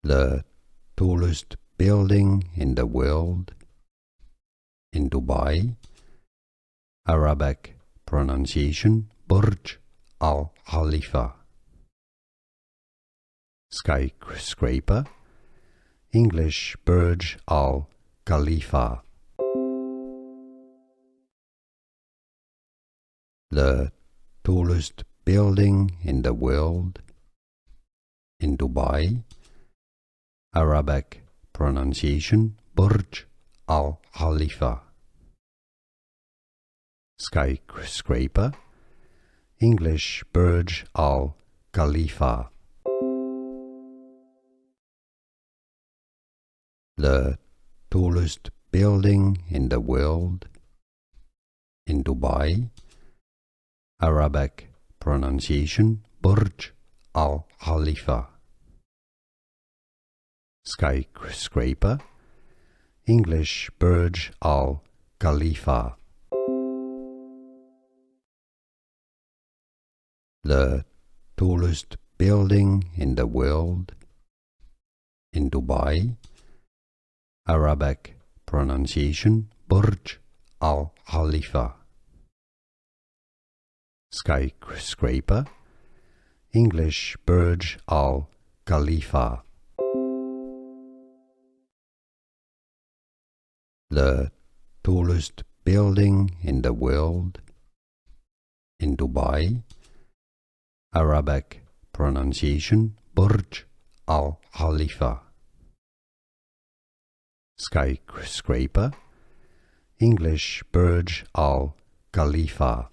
The tallest building in the world in Dubai. Arabic pronunciation Burj Al Khalifa. Skyscraper, English Burj Al Khalifa. The tallest building in the world in Dubai. Arabic pronunciation Burj Al Khalifa. Skyscraper, English Burj Al Khalifa. The tallest building in the world in Dubai. Arabic pronunciation Burj Al Khalifa. Skyscraper, English Burj Al Khalifa. The tallest building in the world in Dubai. Arabic pronunciation Burj Al Khalifa. Skyscraper, English Burj Al Khalifa. The tallest building in the world in Dubai. Arabic pronunciation Burj Al Khalifa. Skyscraper, English Burj Al Khalifa.